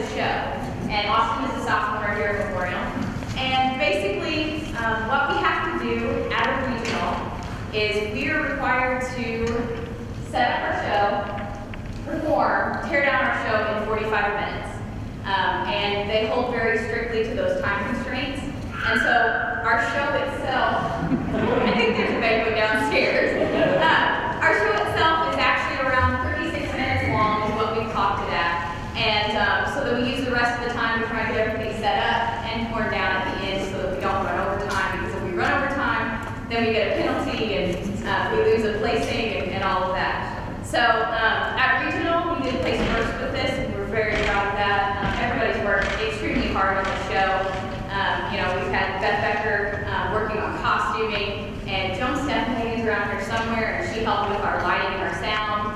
the show. And Austin is a sophomore here at Memorial. And basically, what we have to do at a regional is we are required to set up our show, perform, tear down our show in 45 minutes. And they hold very strictly to those time constraints. And so our show itself, I think there's a banquet downstairs. Our show itself is actually around 36 minutes long is what we've talked it at. And so that we use the rest of the time to try and get everything set up and torn down at the end so that we don't run over time. Because if we run over time, then we get a penalty and we lose a placing and all of that. So at regional, we did place first with this and we're very proud of that. Everybody's worked extremely hard on the show. We've had Beth Becker working on costuming, and Joan Stephanie is around here somewhere, and she helped with our lighting and our sound.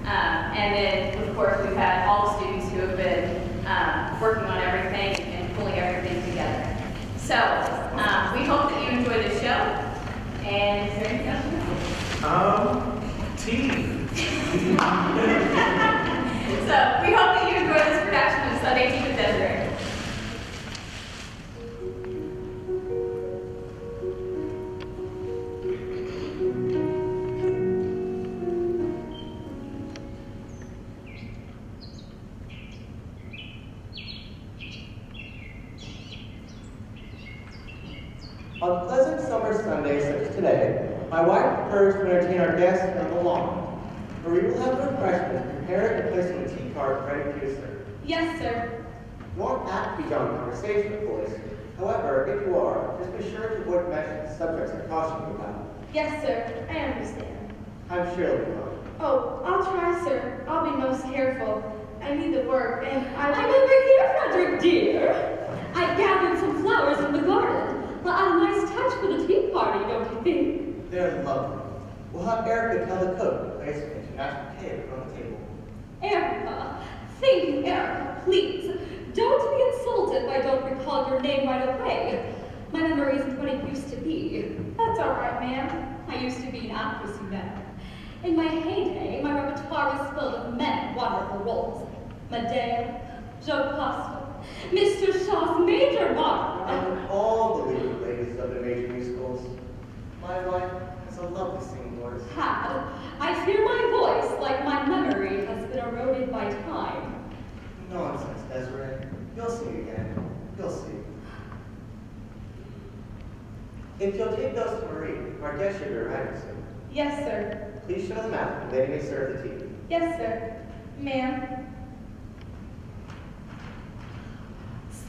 And then, of course, we've had all the students who have been working on everything and pulling everything together. So, we hope that you enjoy the show. And is there anything else? Tea. So, we hope that you enjoy this production of Sunday Tea with Desiree. On pleasant summer Sundays such as today, my wife prefers to entertain our guests on the lawn, where we will have refreshments prepared and placed on a tea cart ready for you to serve. Yes, sir. You aren't apt to be done conversation, of course. However, if you are, just be sure to avoid mentioning subjects I caution you about. Yes, sir. I understand. I'm sure it'll be fine. Oh, I'll try, sir. I'll be most careful. I need the work, and I'm over here, Frederick, dear. I gathered some flowers in the garden. A nice touch for the tea party, don't you think? They're lovely. We'll have Erica tell the cook to place an international cake on the table. Erica. Thank you, Erica, please. Don't be insulted if I don't recall your name right away. My memory isn't what it used to be. that's all right, ma'am. I used to be an actress, you know. In my heyday, my repertoire was filled with many wonderful roles. Medea, Jocasta, Mr. Shaw's Major Barbara. And all the leading ladies of the major musicals. My wife has a lovely singing voice. I fear my voice, like my memory, has been eroded by time. Nonsense, Desiree. You'll see again. You'll see. If you'll take those to Marie, our guest should be arriving soon. Yes, sir. Please show them out, and they may serve the tea. Yes, sir. Ma'am.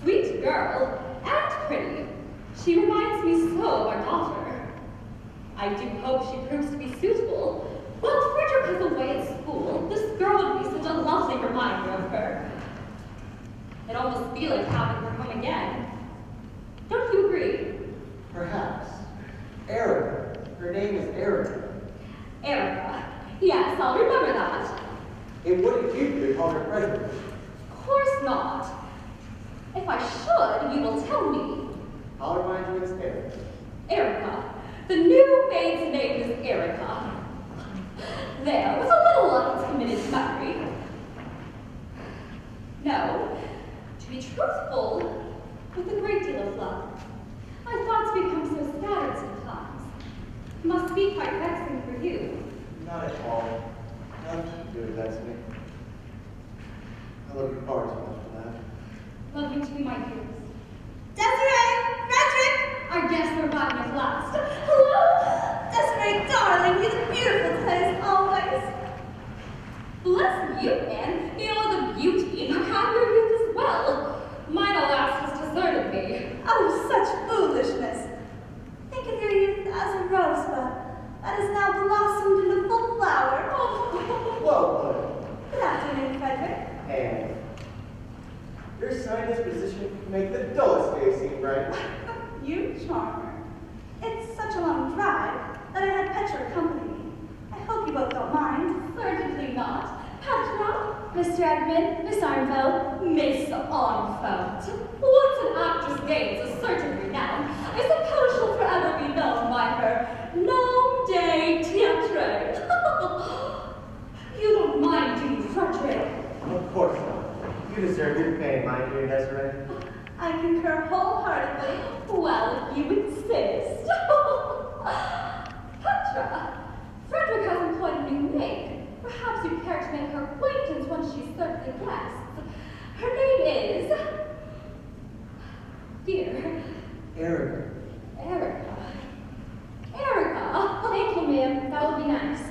Sweet girl, and pretty. She reminds me so of our daughter. I do hope she proves to be suitable. While Frederick is away at school, this girl would be such a lovely reminder of her. It'd almost be like having her home again. Don't you agree? Perhaps. Erica. Her name is Erica. Erica. Yes, I'll remember that. It wouldn't do to call her Frederick. Of course not. If I should, you will tell me. I'll remind you instead. Erica. The new maid's name is Erica. There, with a little luck, it's committed to memory. No, to be truthful, with a great deal of luck. My thoughts become so scattered sometimes. It must be quite vexing for you. Not at all. Nothing to do with that to me. I love you far too much for that. Love you too, my dears. Desiree! Frederick! Our guests are arriving at last. Hello! Desiree, darling, it's a beautiful place, always. Bless you, Anne. You know the beauty and the have your youth as well. Mine, alas, has deserted me. Oh, such foolishness. Think of your youth as a rosebud that has now blossomed into full flower. Oh. Well put. Good afternoon, Frederick. And your sunny disposition can make the dullest day seem bright. You charmer. It's such a long drive that I had Petra accompany me. I hope you both don't mind. Certainly not. Petra? Mr. Edmund, Miss Armfeld. Miss Armfeld. Once an actress gains a certain renown, I suppose she'll forever be known by her nom de théâtre. You don't mind, do you, Frederick? Of course not. You deserve your fame, my I concur wholeheartedly. Well, if you insist. Petra, Frederick has employed a new maid. Perhaps you care to make her acquaintance when she serves the guests. Her name is... Dear. Erica. Erica. Erica. Thank you, ma'am. That would be nice.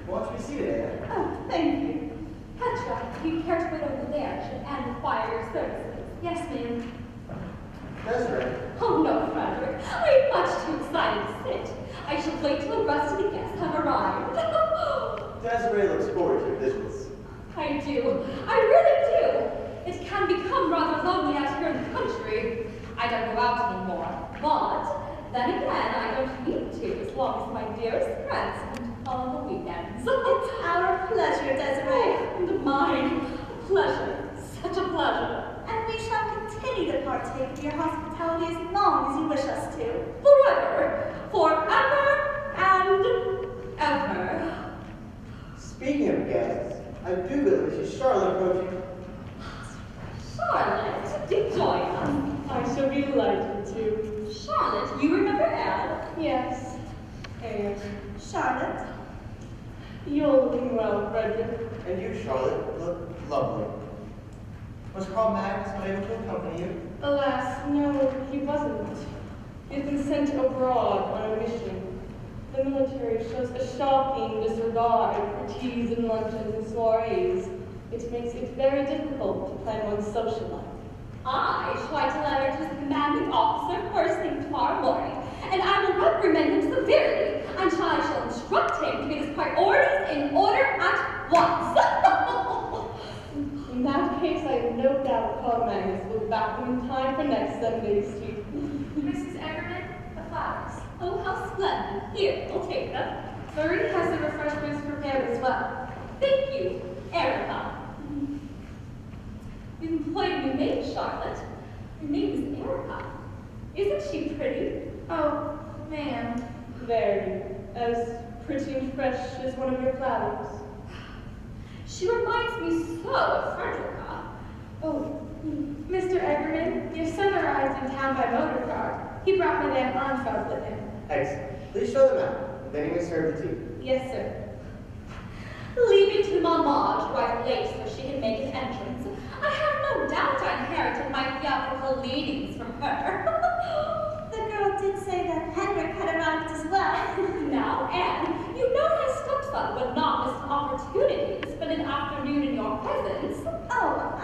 Won't you see it, Anne? Oh, thank you. Petra, you care to wait over there should Anne require your services. Yes, ma'am. Desiree. Oh no, Frederick. I'm much too excited to sit. I should wait till the rest of the guests have arrived. Desiree looks forward to visits. I do. I really do. It can become rather lonely out here in the country. I don't go out anymore. But then again, I don't need to as long as my dearest friends come to call on the weekends. It's our pleasure, Desiree. And mine. A pleasure. Such a pleasure. And we shall continue to partake of your hospitality as long as you wish us to. Forever. Forever and ever. Speaking of guests, I do believe she's Charlotte approaching. Charlotte, do join us. I shall be delighted to. Charlotte, you remember Anne? Yes. And Charlotte, you're looking well, Frederick. And you, Charlotte, look lovely. Was Carl Magnus unable to accompany you? Alas, no, he wasn't. He has been sent abroad on a mission. The military shows a shocking disregard for teas and luncheons and soirees. It makes it very difficult to plan one's social life. I shall write a letter to the commanding officer first thing tomorrow morning, and I will reprimand him severely, and I shall instruct him to get his priorities in order at once. In that case, I have no doubt Carl Magnus will be back in time for next Sunday's tea. Mrs. Eggerman, the flowers. Oh, how splendid. Here, we'll take them. Marie has the refreshments prepared as well. Thank you, Erica. You've employed a new maid, Charlotte. Her name is Erica. Isn't she pretty? Oh, ma'am. Very. As pretty and fresh as one of your flowers. She reminds me so of Frederica. Oh, Mr. Eggerman, your son arrived in town by motor car. He brought Madame Armstrong with him. Excellent. Please show them out. Then you may serve the tea. Yes, sir. Leave it to Mamma to arrive late so she can make an entrance. I have no doubt I inherited my theatrical leanings from her. the girl did say that Henrik had arrived as well. Now, Anne, you know my stepson would not miss an opportunity to spend an afternoon in your presence. Oh,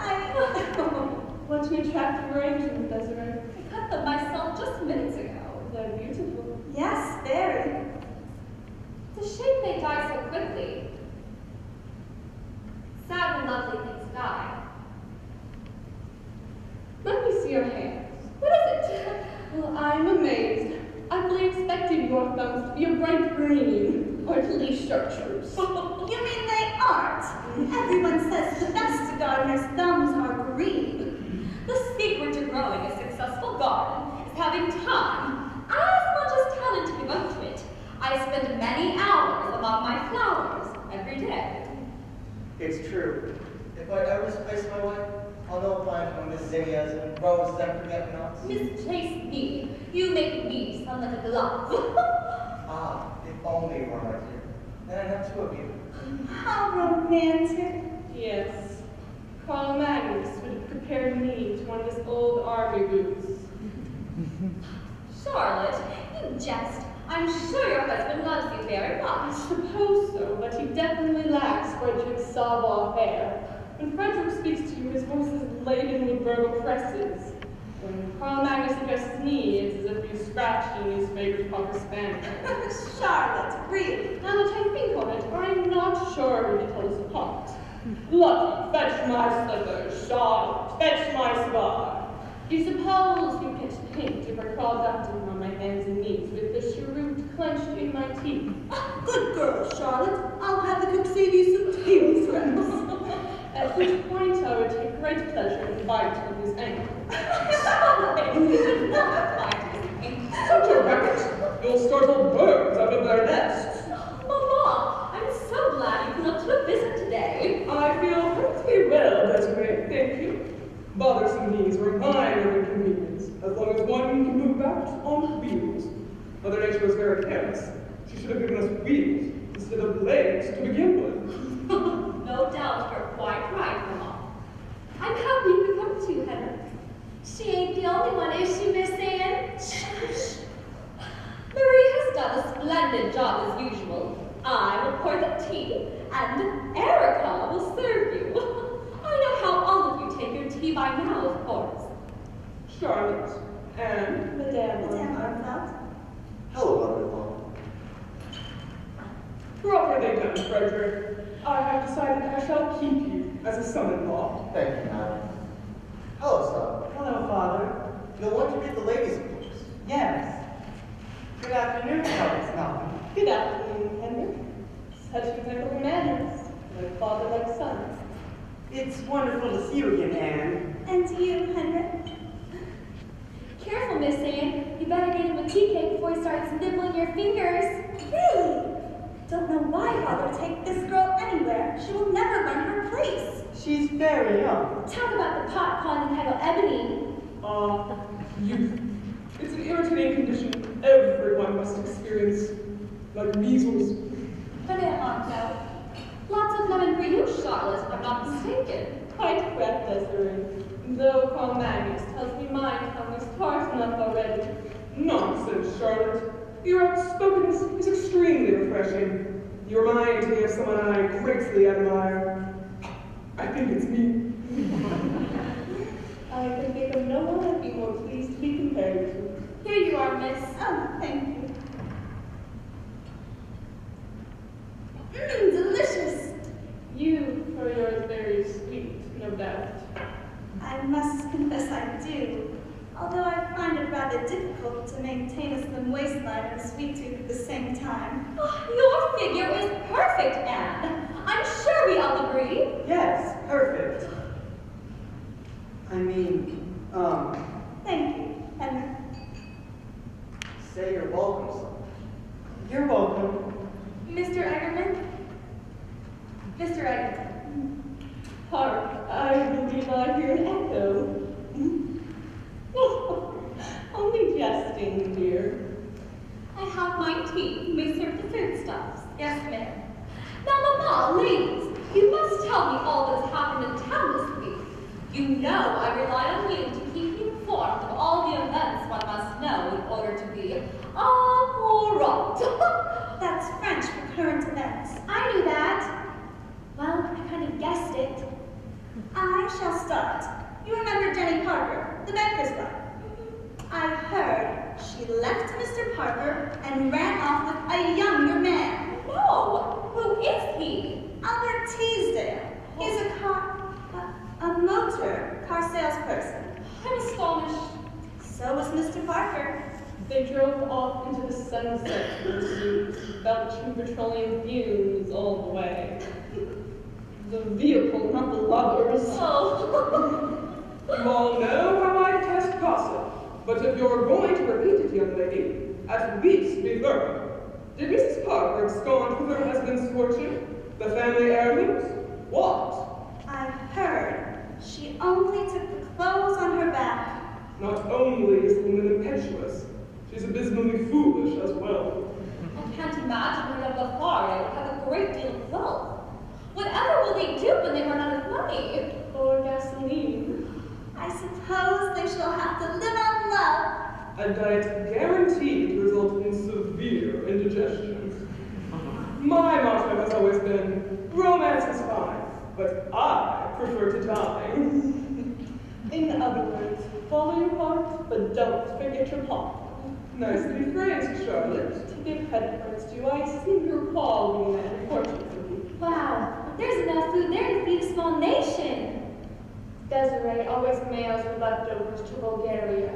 What an attractive arrangement, Desiree. I cut them myself just minutes ago. They're beautiful. yes, very. It's a shame they die so quickly. Sad when lovely things die. Let me see your hands. What is it? Well, I'm amazed. I fully expected your thumbs to be a bright green, or at least chartreuse. You mean they aren't? Everyone says the best gardener's thumbs are green. The secret to growing a successful garden is having time, as much as talent to devote to it. I spend many hours among my flowers every day. It's true. If I ever displace my wife, I'll know a plant among the zinnias and roses and forget-me-nots. Misplace me. You make me sound like a glove. Ah, if only you were my dear. Then I'd have two of you. How romantic. Yes. Carl Magnus would have compared me to one of his old army boots. Charlotte, you jest. I'm sure your husband loves you very I much. suppose so, but he definitely lacks Frederick's savoir-faire. When Frederick speaks to you, his voice is laden with verbal presses. When Carl Magnus addresses me, it's as if he's scratching his favorite cocker spaniel. Charlotte, really. Now that I think on it, I'm not sure we can tell us apart. Lucky, fetch my slippers, Charlotte, fetch my cigar. Do you suppose you get pink if I crawl down on my hands and knees with the cheroot clenched in my teeth? Good girl, Charlotte. I'll have the cook save you some table scraps. At which point I would take great pleasure in biting his ankle. Charlotte, you would not find anything. Such a racket! You'll startle birds out of their nests. Mamma, I'm so glad you put up to a visit today. I feel perfectly well, Desiree, thank you. Bothersome knees were mine craft on wheels. Mother Nature was very careless. She should have given us wheels instead of legs to begin with. No doubt you're quite right, Mama. I'm happy you could come too, Henry. She ain't the only one, is she, Miss Anne? Shh. Marie has done a splendid job as usual. I will pour the tea, and Erica will serve you. I know how all of you take your tea by now, of course. Charlotte and Madame. Madame Armfeldt. Hello, mother-in-law. properly done, Frederick. I have decided I shall keep you as a son-in-law. Thank you, madam. Hello, son. Hello, Father. You'll want to meet the ladies, of course. Yes. Good afternoon, Charlotte Snow. Good afternoon, Henry. Such impeccable manners. Like father, like son. It's wonderful to see you again, Anne. And to you, Henry. Careful, Miss Anne. You better get him a tea cake before he starts nibbling your fingers. Really? Don't know why father take this girl anywhere. She will never learn her place. She's very young. Talk about the pot calling the kettle ebony. Youth. It's an irritating condition everyone must experience, like measles. Madame Armfeldt. Lots of lemon for you, Charlotte, if I'm not mistaken. Quite correct, Desiree. Though Carl Magnus tells me mine tongue is tart enough already. Nonsense, Charlotte. Your outspokenness is extremely refreshing. You remind me of someone I greatly admire. I think it's me. I can think of no one I'd be more pleased to be compared to. Here you are, miss. Oh, thank you. Delicious. You are yours very sweet, no doubt. I must confess I do. Although I find it rather difficult to maintain a slim waistline and a sweet tooth at the same time. Oh, your figure is perfect, Anne. I'm sure we all agree. Yes, perfect. I mean, Thank you, Henry. Say you're welcome, son. you're welcome. Mr. Eggerman? Mr. Eggerman. Hark, I believe I hear an echo. Only jesting, dear. I have my tea. You may serve the foodstuffs. Yes, ma'am. Now, Mamma, ladies, you must tell me all that has happened in town this week. You know I rely on you to keep me informed of all the events one must know in order to be au courant. That's French for current events. I knew that. Well, I kind of guessed it. I shall start. You remember Jenny Parker, the banker's wife? I heard she left Mr. Parker and ran off with a younger man. No, who is he? Albert Teasdale. He's a motor car salesperson. I'm astonished. So was Mr. Parker. They drove off into the sunset in suits, belching petroleum fumes all the way. The vehicle, not the lovers. Oh. You all know how I detest gossip, but if you're going to repeat it, young lady, at least be thorough. Did Mrs. Parker abscond with her husband's fortune? The family heirlooms? What? I heard she only took the clothes on her back. Not only is the woman impetuous, she's abysmally foolish as well. I can't imagine her young Lothario would have a great deal of wealth. Whatever will they do when they run out of money? Or gasoline. I suppose they shall have to live on love. A diet guaranteed to result in severe indigestion. My motto has always been, romance is fine, but I prefer to die. In other words, follow your heart, but don't forget your paw. Nicely phrased, Charlotte. To give credit where it's due, I seem to recall being an unfortunate for you. Wow, there's enough food there to feed a small nation. Desiree always mails her leftovers to Bulgaria.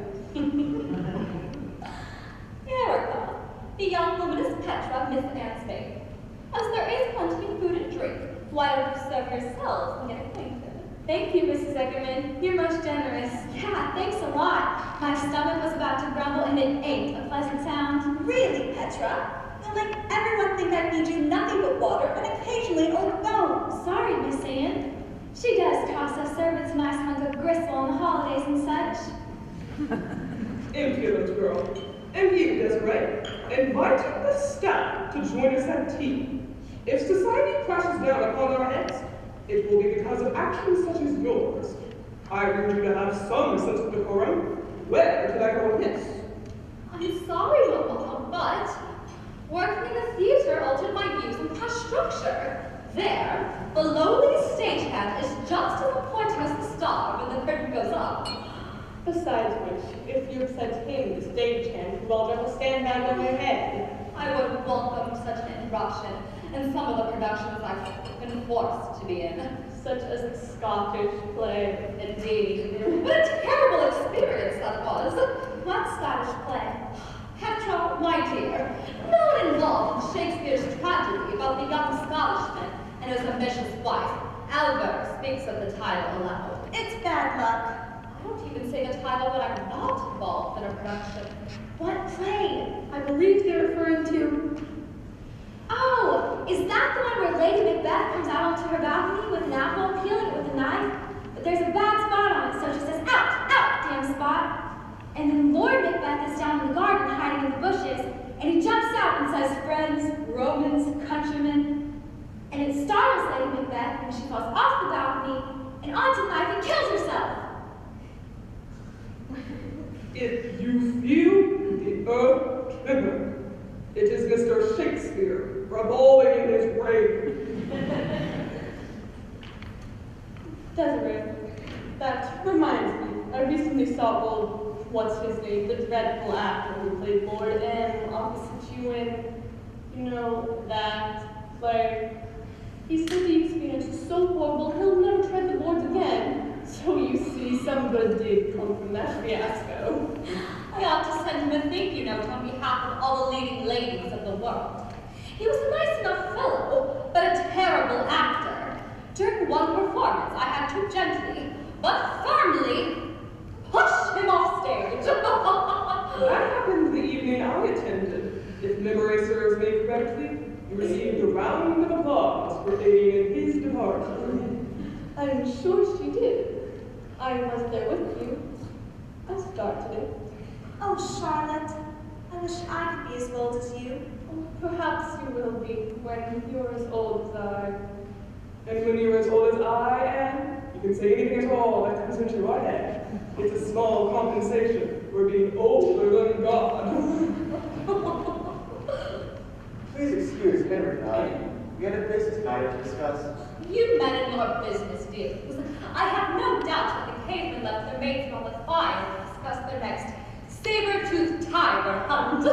Erica, the young luminous Petra, Miss Anne's maid. As there is plenty of food and drink, why don't you serve yourselves and get acquainted? Thank you, Mrs. Eggerman. You're much generous. Yeah, thanks a lot. My stomach was about to grumble and it ain't a pleasant sound. Really, Petra? You'll make everyone think I feed you nothing but water and occasionally an old bone. Sorry, Miss Anne. She does toss us servants a nice hunk of gristle on the holidays and such. impudent girl. And you, Desiree, inviting the staff to join us at tea. If society crashes down upon our heads, it will be because of actions such as yours. I urge you to have some sense of decorum. Where did I go amiss? I'm sorry, Mama, but working in the theater altered my views on past structure. There, the lowly stagehand is just as important as the star when the curtain goes up. Besides which, if you upset him, the stagehand, you all will stand back on your head. I would welcome such an interruption in some of the productions I've been forced to be in. Such as the Scottish play. Indeed. What a terrible experience that was. What Scottish play? Petra, my dear, not involved in Shakespeare's tragedy about the young Scottishman and his ambitious wife. Albert speaks of the title aloud. It's bad luck. I don't even say the title when I'm not involved in a production. What play? I believe they're referring to... Oh, is that the one where Lady Macbeth comes out onto her balcony with an apple, peeling it with a knife? But there's a bad spot on it, so she says, out, out, damn spot. And then Lord Macbeth is down in the garden hiding in the bushes, and he jumps out and says, friends, Romans, countrymen. And it startles Lady Macbeth, and she falls off the balcony and onto the knife and kills herself. If you feel the earth tremor, it is Mr. Shakespeare revolving in his grave. Desiree, that reminds me. I recently saw old, what's his name, the dreadful actor who played Lord M opposite you in, you know, that play. He said the experience was so horrible he'll never tread the boards again. So you see, some good did come from that fiasco. I ought to send him a thank you note on behalf of all the leading ladies of the world. He was a nice enough fellow, but a terrible actor. During one performance, I had to gently, but firmly, push him off stage. That happened the evening I attended. If memory serves me correctly, you received a round of applause for aiding in his departure. I'm sure she did. I was there with you. I started it. Oh, Charlotte, I wish I could be as old as you. Perhaps you will be when you're as old as I. And when you're as old as I am, you can say anything at all that comes into your head. It's a small compensation for being older than God. Please excuse Henry and I. We had a business matter to discuss. You men and your business dealings. I have no doubt that the cavemen left their mates on the fire to discuss their next saber-toothed tiger hunt.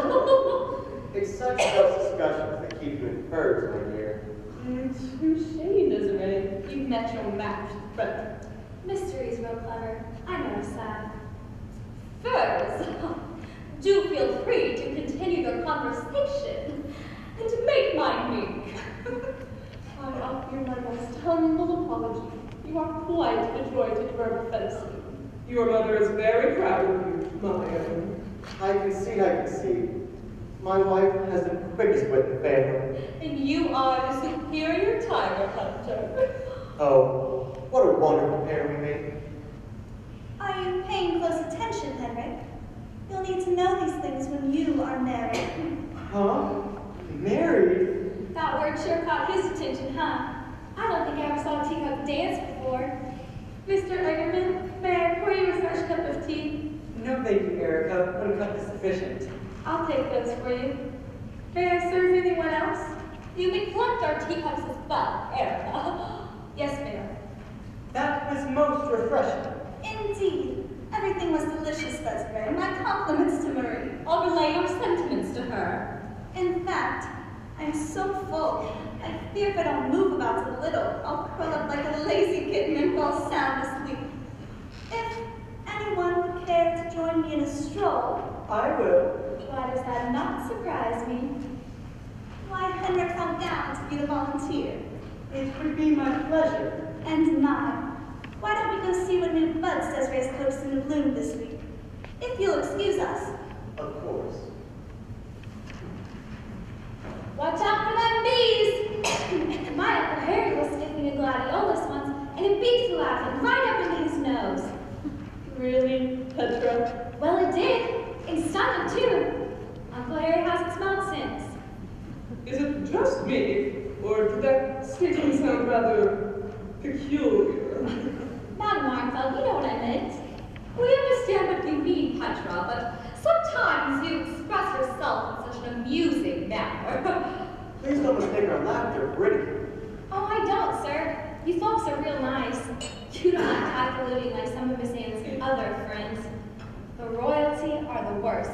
It's such those discussions that keep you in furs, my dear. Touche, Desiree. You've met your match, brother. Mystery's real clever. I noticed that. Furs, do feel free to continue your conversation and to make mine meek. I offer you my most humble apology. You are quite a joy to verbal fencing. Your mother is very proud of you, my own. I concede. My wife has the quickest wit in the family. And you are the superior tiger hunter. Oh, what a wonderful pair we made. Are you paying close attention, Henrik? You'll need to know these things when you are married. Huh? Married? That word sure caught his attention, huh? I don't think I ever saw a teacup dance before. Mr. Eggerman, may I pour you a fresh cup of tea? No, thank you, Erica. One cup is sufficient. I'll take those for you. May I serve anyone else? You may collect our teacups as well, Erica. Yes, ma'am. That was most refreshing. Indeed. Everything was delicious, Desiree. My compliments to Marie. I'll relay your sentiments to her. In fact, I'm so full. I fear if I don't move about a little, I'll curl up like a lazy kitten and fall sound asleep. If anyone would care to join me in a stroll, I will. Why does that not surprise me? why Henrik felt down to be the volunteer. It would be my pleasure. And mine. Why don't we go see what new buds Desiree's coaxed into bloom this week? If you'll excuse us. Of course. Watch out for them bees! My Uncle Harry was sniffing a gladiolus once, and a bee flew out of him right up into his nose. Really, Petra? Well, it did. Mine too. Uncle Harry hasn't smelled since. Is it just me, or did that statement sound rather peculiar? Madam Markfeld, you know what I meant. We understand what you mean, Petra, but sometimes you express yourself in such an amusing manner. Please don't mistake our laughter for ridicule. Oh, I don't, sir. You folks are real nice. You don't act highfalutin like some of Miss Anne's other friends. The royalty are the worst.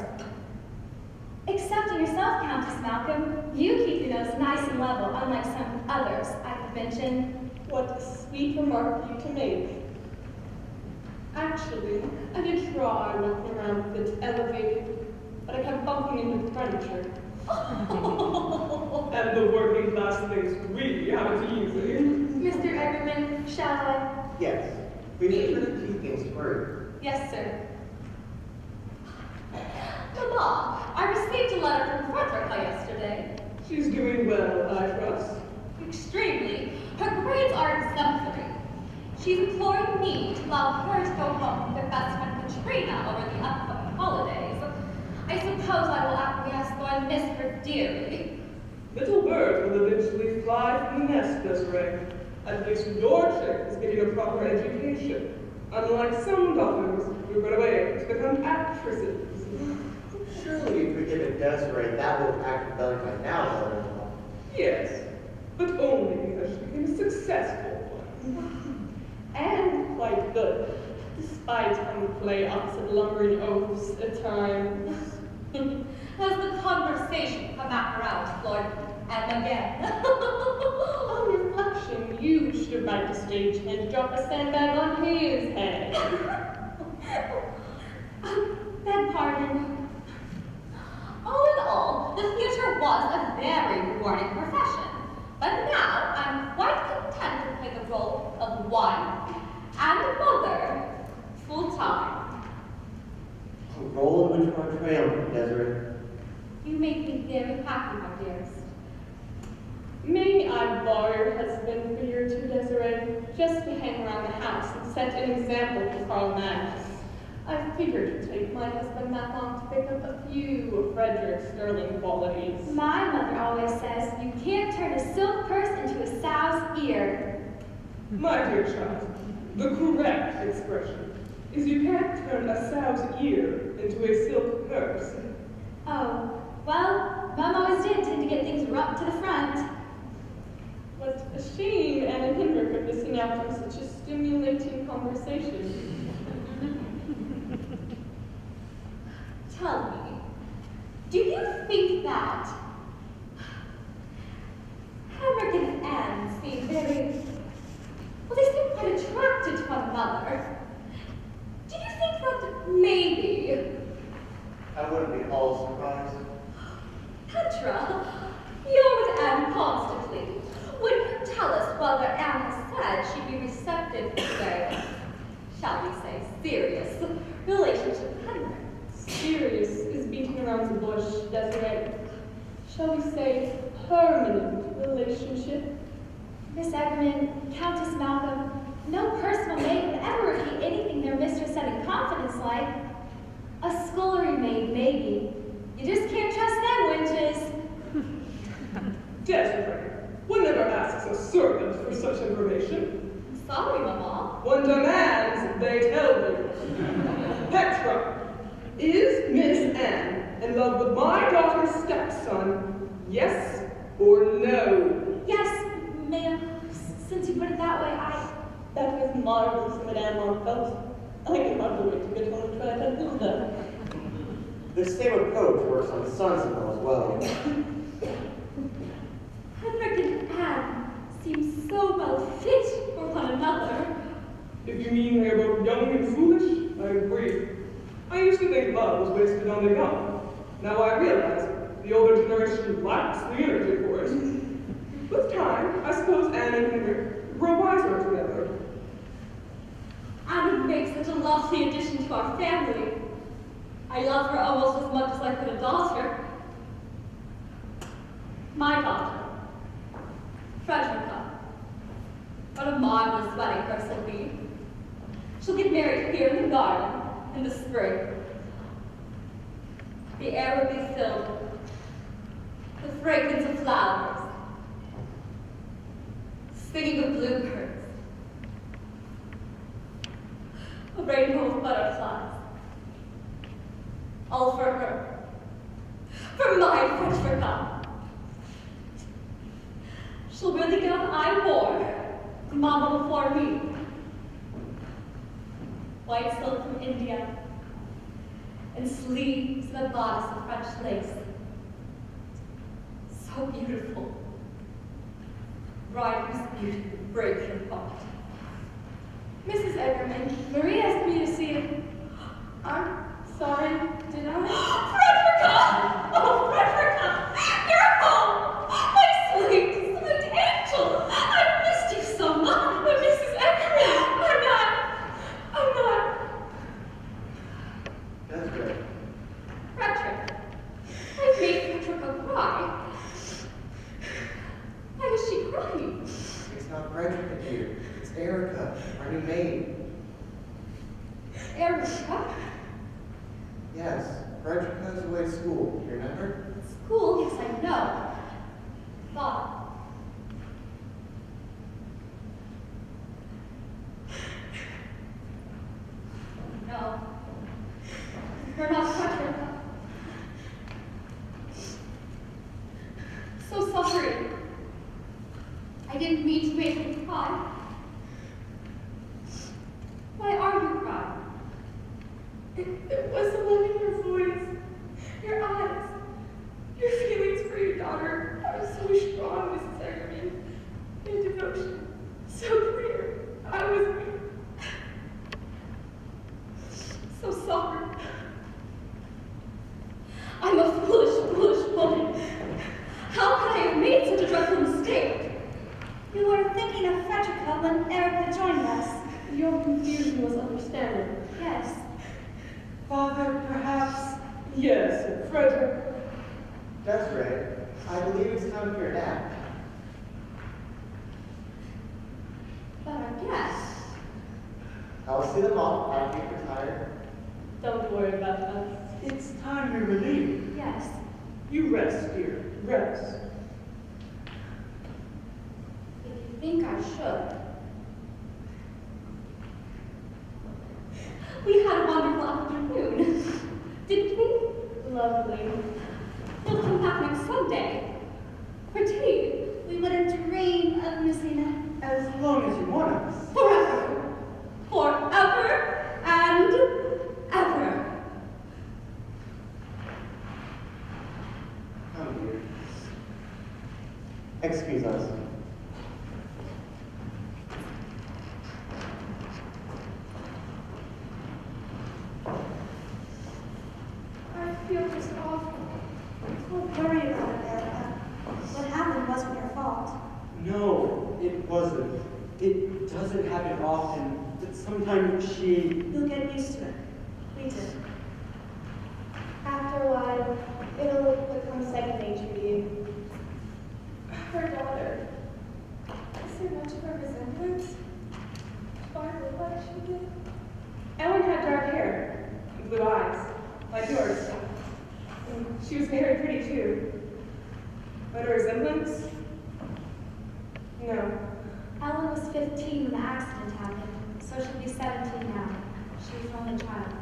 Excepting yourself, Countess Malcolm, you keep your nose nice and level, unlike some others I could mention. What a sweet remark you to make. Actually, I did try walking around with it elevated, but I kept bumping into the furniture. And the working class thinks we have it easy. Mr. Eggerman, shall I? Yes, we need to keep things through. Yes, sir. Mamma, I received a letter from Frederica yesterday. She's doing well, I trust. Extremely. Her grades are exemplary. She's imploring me to allow her to go home with her best friend Katrina over the upcoming holidays. I suppose I will acquiesce, though I miss her dearly. Little birds will eventually fly from the nest, Desiree. At least your chick is getting a proper education, unlike some daughters who run away to become actresses. Surely you could give it Desiree that little act of belly by now, mother-in-law. Yes, but only because she became a successful one. And quite good, despite having to play opposite lumbering oafs at times. Has the conversation come back around, Lord, and again? On reflection, you should have made the stagehand to drop a sandbag on his head. Beg pardon. All in all, the theater was a very rewarding profession. But now I'm quite content to play the role of wife and mother full-time. A role in which we're trailing, Desiree. You make me very happy, my dearest. May I borrow your husband for your two, Desiree, just to hang around the house and set an example to Carl Magnus? I figured to take my husband that long to pick up a few of Frederick's sterling qualities. My mother always says you can't turn a silk purse into a sow's ear. My dear child, the correct expression is you can't turn a sow's ear into a silk purse. Oh, well, Mom always did tend to get things rubbed to the front. What a shame Anne and Henrik are missing out on such a stimulating conversation. Tell me, do you think that Henrik and Anne seem very, well, they seem quite attracted to one another? Do you think that maybe, I wouldn't be all surprised. Petra, you're with Anne constantly. Would you tell us whether Anne has said she'd be receptive to a, shall we say, serious relationship with Henrik? Serious is beating around the bush, Desiree. Shall we say permanent relationship? Miss Eggerman, Countess Malcolm, no personal maid would ever repeat anything their mistress said in confidence like. A scullery maid, maybe. You just can't trust them wenches. Desiree, one never asks a servant for such information. I'm sorry, Mamma. One demands, they tell you. Petra, is Miss Anne in love with my daughter's stepson, yes or no? Yes, ma'am. Since you put it that way, That was marvelous, Madame Markfeld. I can hardly wait to get home and try that Hilda. This same approach works on sons-in-law as well. Henrik and Anne seem so well fit for one another. If you mean they are both young and foolish, I agree. I used to think love was wasted on the young. Now I realize the older generation lacks the energy for it. With time, I suppose Anne and Henrik grow wiser together. Anne would make such a lovely addition to our family. I love her almost as much as I could a daughter. My daughter, Frederica. What a marvelous wedding hers will be. She'll get married here in the garden in the spring. the air would be filled with the fragrance of flowers, singing of bluebirds, a rainbow of butterflies, all for her, for my French. She'll wear the gown I wore, Mama before me. White silk from India, and sleeves and a bodice of French lace. So beautiful. Bride whose beauty would break your heart. Mrs. Eggerman, Marie asked me to see you. I'm sorry, did I? Frederica! Oh, Frederica! You're home! My sweet, sweet angel! I missed you so much! But Mrs. Eggerman, I'm not. That's great. Frederick, I made Frederica cry. Why is she crying? It's not Frederica, dear. It's Erica, our new maid. Erica? Yes, Frederica's away at school, you remember? School, yes, I know. Thought. No. You're not Frederica. So sorry. I didn't mean to make you cry. Why are you crying? It was the look in your voice, your eyes, your feelings for your daughter are so strong, Mrs. Eggerman. Your devotion, so clear. I was So sorry. I'm a foolish, foolish woman. How could I have made such a dreadful mistake? You were thinking of Frederica when Erica joined us. Your confusion was understandable. Yes. Father, perhaps. Yes, Frederick. Desiree, I believe it's time for your nap. But I guess. I'll see them off after you retire. Don't worry about us. It's time we were leaving. Yes. You rest, dear. Rest. If you think I should. We had a wonderful afternoon, didn't we? Lovely. You'll come back next Sunday. For tea. We wouldn't dream of missing it. As long as you want us. Forever. Forever and ever. Come, dear. Excuse us. I feel just awful. Don't worry about it, Erica. What happened wasn't your fault. No, it wasn't. It doesn't happen often, but sometimes she. You'll get used to it. We did. After a while, it'll become second nature to you. Her daughter. Is there much of a resemblance? Barbara, what she did? Ellen had dark hair and blue eyes, like yours. And she was very pretty too. But a resemblance? No. Ellen was 15 when the accident happened, so she'll be 17 now. She was only a child.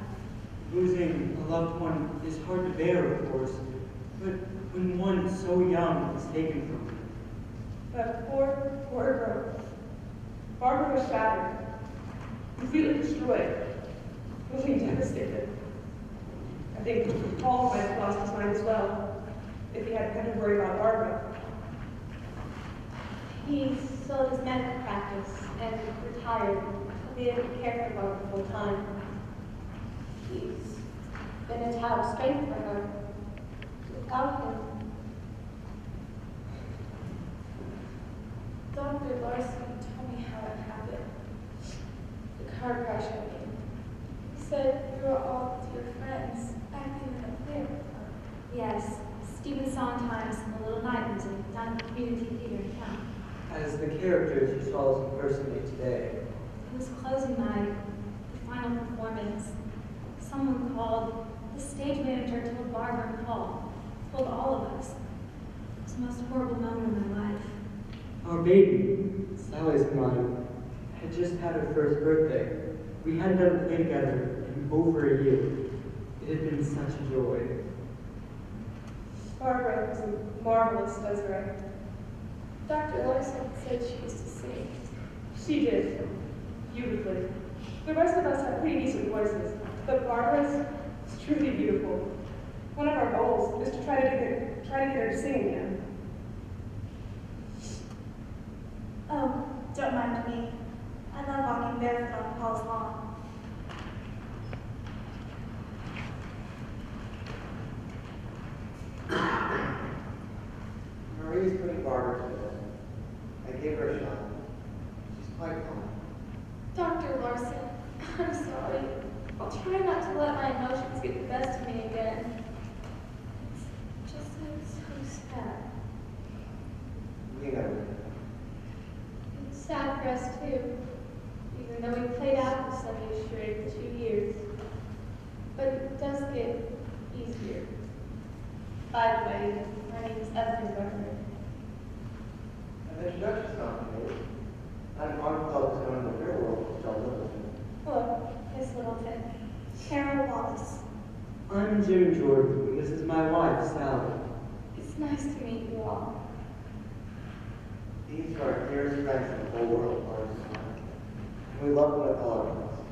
Losing a loved one is hard to bear, of course, but when one so young is taken from you. That poor, poor girl. Barbara was shattered, completely destroyed, really devastated. I think Paul might have lost his mind as well, if he hadn't had to worry about Barbara. He sold his medical practice and retired. He didn't care for Barbara full time. He's been a tower of strength for her. Without him. Dr. Larson told me how it happened. The car crash, I mean. He said you were all with your friends, acting in a theater. Yes, Stephen Sondheim's A Little Night Music, down at the community theater in town. As the characters you saw us impersonate today. It was closing night, the final performance. Someone called Well, the stage manager told Barbara and Paul, told all of us. It was the most horrible moment of my life. Our baby, Sally's mine, had just had her first birthday. We hadn't done a play together in over a year. It had been such a joy. Barbara was a marvelous Desiree. Dr. Larson said she used to sing. She did, beautifully. The rest of us have pretty decent voices, but Barbara's is truly beautiful. One of our goals is to try to get her to sing again. Oh, don't mind me. I love walking barefoot on Paul's lawn. Marie's putting Barbara to bed. I gave her a shot. She's quite calm. Dr. Larson, I'm sorry. I'll try not to let my emotions get the best of me again. It's just so sad. We know. It's sad for us too, even though we played out the Sunday charade for 2 years. But it does get easier. By the way, my name is Evelyn Gardner. An introduction's not made. I'm on clubs known in the real world, John Littleton. Hello, Miss Littleton. Carol Wallace. I'm Jim Jordan, and this is my wife, Sally. It's nice to meet you all. These are our dearest friends in the whole world, Barbara. And we love them with all our hearts.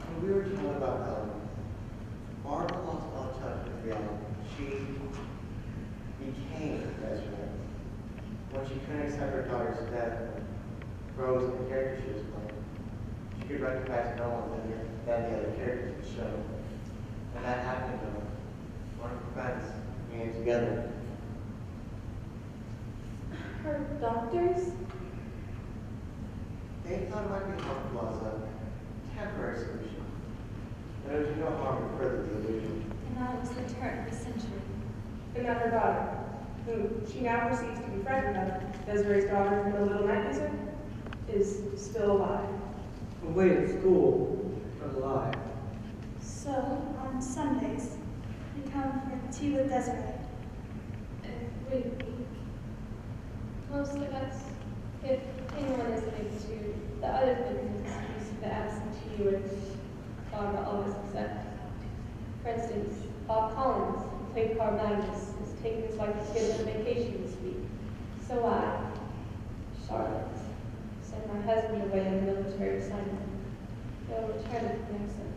When we were told about Ellen, Barbara lost all touch with reality. She became Desiree. When she couldn't accept her daughter's death, Rose, the character she was playing, she could recognize no one than the other characters in the show. And that happened to her. One of her friends came together. Her doctors? They thought it might be helpful as a temporary solution. But it would do no harm to further the illusion. And that was the turn of the century. And now her daughter, who she now perceives to be frightened of, Desiree's daughter from the Little Night Music, is still alive. Away at school, but alive. So, on Sundays, we come for tea with Desiree. Every week. Most of us, if anyone is able to, the other thing is excuse the absentee, which Barbara always accepts. For instance, Bob Collins, who played Carl Magnus, is taking his wife to kids on vacation this week. So I, Charlotte, sent my husband away on a military assignment. They'll return next Sunday.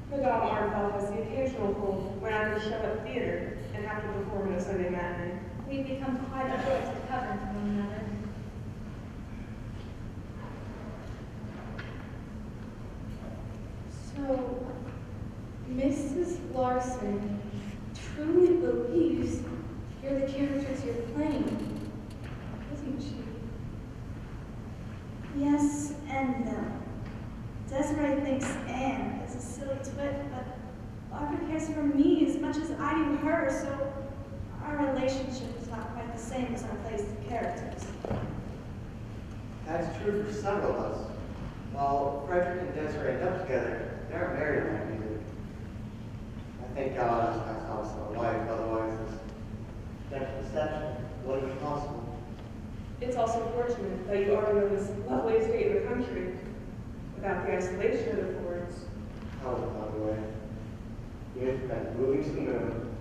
Madame Arnfeld has the occasional pull when I can show up theater and have to perform in a Sunday matinee. We've become quite a joy to cover for one another. So, Mrs. Larson truly believes you're the characters you're playing, isn't she? Yes and no. Desiree thinks Anne is a silly twit, but Barbara cares for me as much as I do her, so our relationship is not quite the same as our plays and characters. That's true for several of us. While Frederick and Desiree end up together, they aren't married or anything. I thank God this past house and my wife, otherwise this potential deception wouldn't be possible. It's also fortunate that you already know this lovely estate in the country without the isolation it affords. How was it, by the way? The internet, moving to the moon.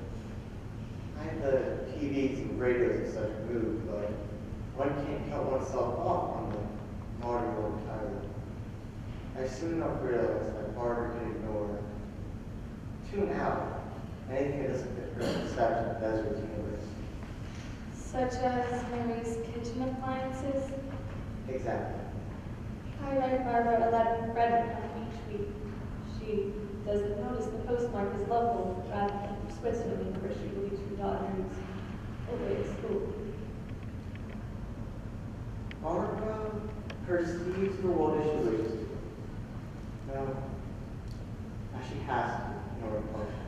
I had the TVs and radios and such moved, but one can't cut oneself off from the modern world entirely. I soon enough realized that Barbara can ignore, tune out, anything that doesn't fit her perception of Desiree's universe. Such as Mary's kitchen appliances. Exactly. I write Barbara a letter from Frederick each week. She doesn't notice the postmark is local rather than from Switzerland, where she believes her daughter is away at school. Barbara perceives the world as she wishes to. No, as she has to in order to function.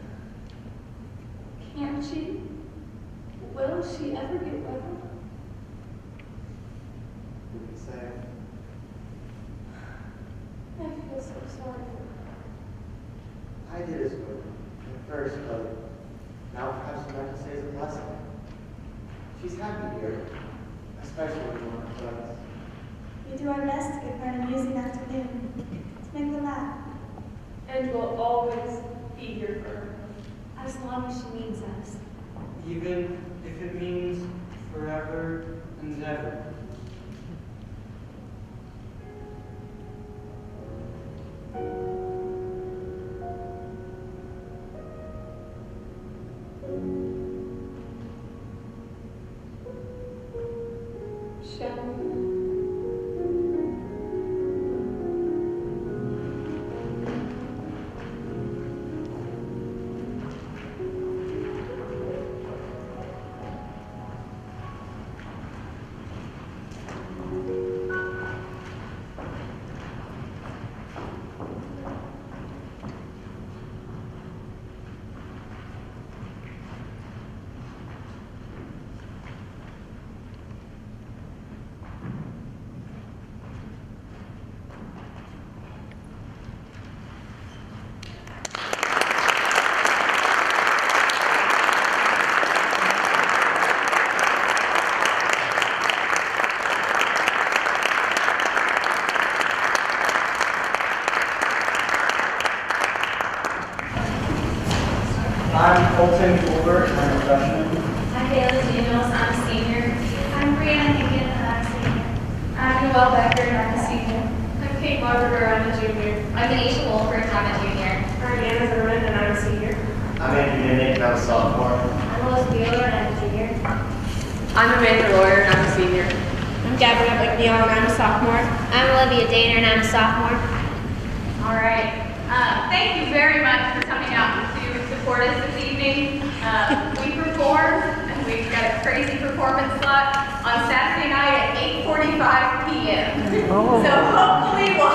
Can't she? Will she ever get well? Who can say? I feel so sorry for her. I first, but now perhaps you'd like to say it's a blessing. She's happy here, especially when we're with friends. We do our best to give her an amusing afternoon, to make her laugh. And we'll always be here for her. As long as she needs us. Even if it means forever and ever. Shall we? I'm Colton Colbert, I'm a freshman. I'm Bailey Daniels, I'm a senior. I'm Brianna Higgin, and I'm a senior. I'm Noelle Becker, and I'm a senior. I'm Kate Marbury, I'm a junior. I'm Anisha Wolford, and I'm a junior. I'm Anna Zimmerman, and I'm a senior. I'm Andrew Nick, and I'm a sophomore. I'm Melissa Wheeler and I'm a junior. I'm Amanda Lawyer, and I'm a senior. I'm Gabrielle McNeil, and I'm a sophomore. I'm Olivia Daner and I'm a sophomore. All right. Thank you very much for coming out to support us this evening. We performed, and we've got a crazy performance slot on Saturday night at 8:45 p.m. So hopefully we'll